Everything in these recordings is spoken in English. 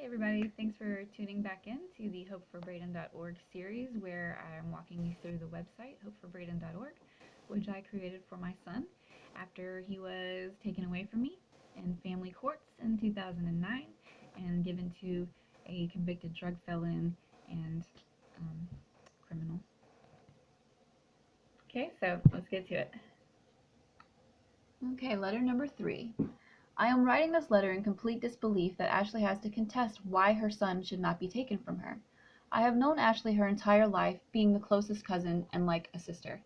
Hey everybody, thanks for tuning back in to the hopeforbraden.org series where I'm walking you through the website hopeforbraden.org, which I created for my son after he was taken away from me in family courts in 2009 and given to a convicted drug felon and criminal. Okay, so let's get to it. Okay, letter number 3. I am writing this letter in complete disbelief that Ashley has to contest why her son should not be taken from her. I have known Ashley her entire life, being the closest cousin and like a sister.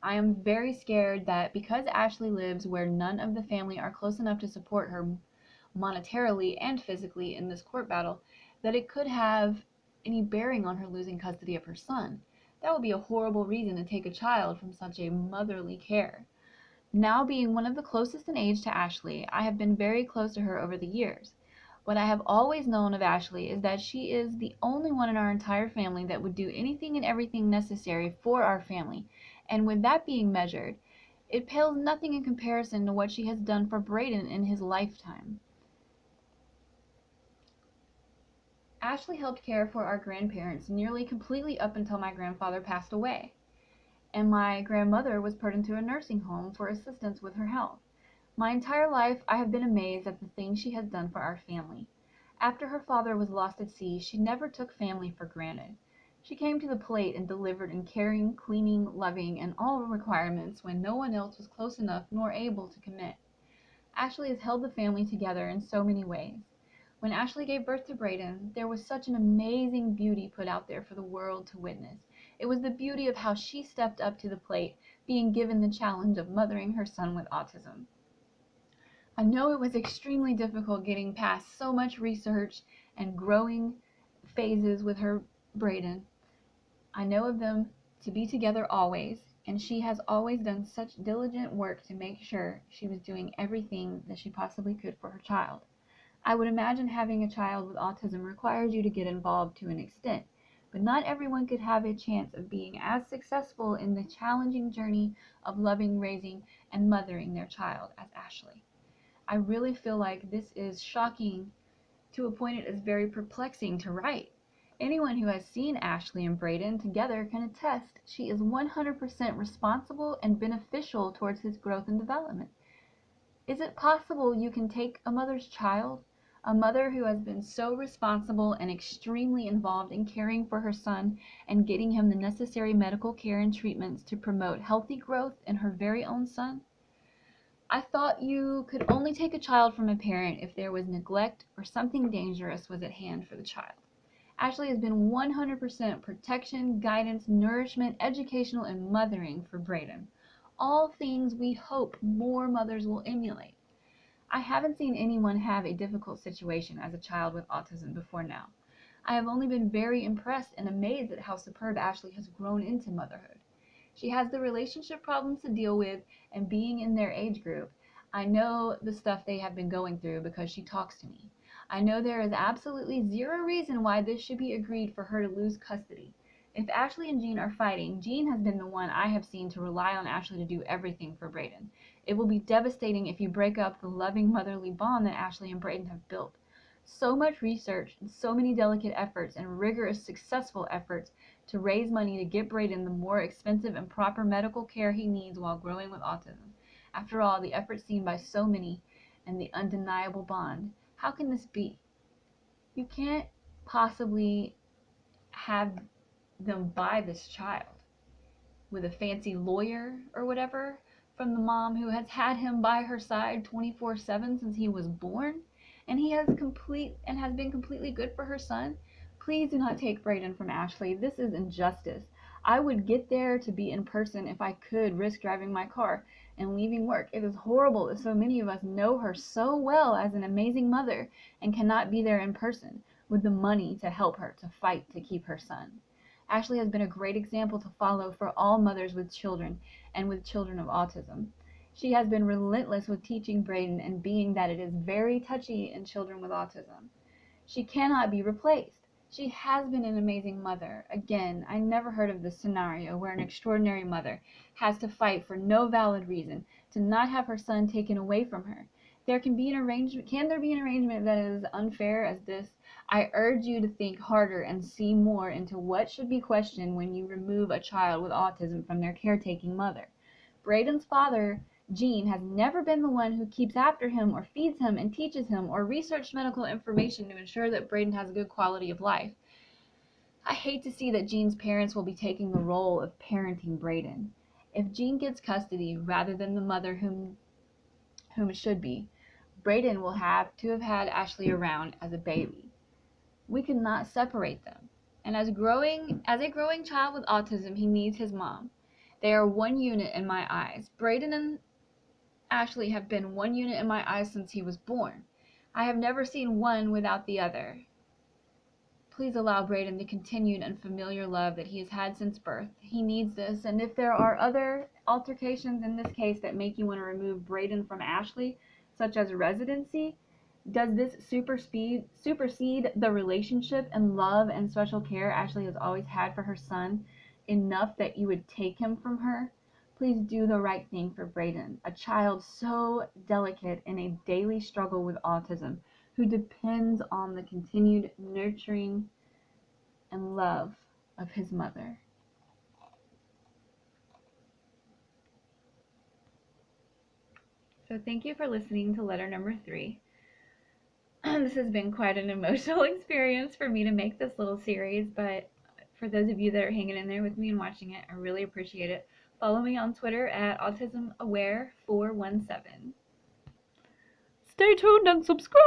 I am very scared that because Ashley lives where none of the family are close enough to support her monetarily and physically in this court battle, that it could have any bearing on her losing custody of her son. That would be a horrible reason to take a child from such a motherly care. Now being one of the closest in age to Ashley, I have been very close to her over the years. What I have always known of Ashley is that she is the only one in our entire family that would do anything and everything necessary for our family, and with that being measured, it pales nothing in comparison to what she has done for Braden in his lifetime. Ashley helped care for our grandparents nearly completely up until my grandfather passed away, and my grandmother was put into a nursing home for assistance with her health. My entire life I have been amazed at the things she has done for our family. After her father was lost at sea, she never took family for granted. She came to the plate and delivered in caring, cleaning, loving, and all requirements when no one else was close enough nor able to commit. Ashley has held the family together in so many ways. When Ashley gave birth to Braden, there was such an amazing beauty put out there for the world to witness. It was the beauty of how she stepped up to the plate, being given the challenge of mothering her son with autism. I know it was extremely difficult getting past so much research and growing phases with her Braden. I know of them to be together always, and she has always done such diligent work to make sure she was doing everything that she possibly could for her child. I would imagine having a child with autism requires you to get involved to an extent, but not everyone could have a chance of being as successful in the challenging journey of loving, raising, and mothering their child as Ashley. I really feel like this is shocking to a point it is very perplexing to write. Anyone who has seen Ashley and Braden together can attest she is 100% responsible and beneficial towards his growth and development. Is it possible you can take a mother's child, a mother who has been so responsible and extremely involved in caring for her son and getting him the necessary medical care and treatments to promote healthy growth in her very own son? I thought you could only take a child from a parent if there was neglect or something dangerous was at hand for the child. Ashley has been 100% protection, guidance, nourishment, educational, and mothering for Braden. All things we hope more mothers will emulate. I haven't seen anyone have a difficult situation as a child with autism before now. I have only been very impressed and amazed at how superb Ashley has grown into motherhood. She has the relationship problems to deal with, and being in their age group, I know the stuff they have been going through because she talks to me. I know there is absolutely zero reason why this should be agreed for her to lose custody. If Ashley and Jean are fighting, Jean has been the one I have seen to rely on Ashley to do everything for Braden. It will be devastating if you break up the loving motherly bond that Ashley and Braden have built. So much research and so many delicate efforts and rigorous successful efforts to raise money to get Braden the more expensive and proper medical care he needs while growing with autism. After all, the effort seen by so many and the undeniable bond. How can this be? You can't possibly have them buy this child with a fancy lawyer or whatever from the mom who has had him by her side 24/7 since he was born, and has been completely good for her son. Please do not take Braden from Ashley. This is injustice. I would get there to be in person if I could risk driving my car and leaving work. It is horrible that so many of us know her so well as an amazing mother and cannot be there in person with the money to help her to fight to keep her son. Ashley has been a great example to follow for all mothers with children and with children of autism. She has been relentless with teaching Braden and being that it is very touchy in children with autism. She cannot be replaced. She has been an amazing mother. Again, I never heard of this scenario where an extraordinary mother has to fight for no valid reason to not have her son taken away from her. There can be an arrangement. Can there be an arrangement that is unfair as this? I urge you to think harder and see more into what should be questioned when you remove a child with autism from their caretaking mother. Braden's father, Gene, has never been the one who keeps after him or feeds him and teaches him or researched medical information to ensure that Braden has a good quality of life. I hate to see that Gene's parents will be taking the role of parenting Braden. If Gene gets custody rather than the mother whom it should be, Braden will have to have had Ashley around as a baby. We cannot separate them. And as a growing child with autism, he needs his mom. They are one unit in my eyes. Braden and Ashley have been one unit in my eyes since he was born. I have never seen one without the other. Please allow Braden the continued and familiar love that he has had since birth. He needs this, and if there are other altercations in this case that make you want to remove Braden from Ashley, such as residency, does this supersede the relationship and love and special care Ashley has always had for her son enough that you would take him from her? Please do the right thing for Braden, a child so delicate in a daily struggle with autism, who depends on the continued nurturing and love of his mother. So thank you for listening to letter number 3. This has been quite an emotional experience for me to make this little series, but for those of you that are hanging in there with me and watching it, I really appreciate it. Follow me on Twitter at autismaware417. Stay tuned and subscribe!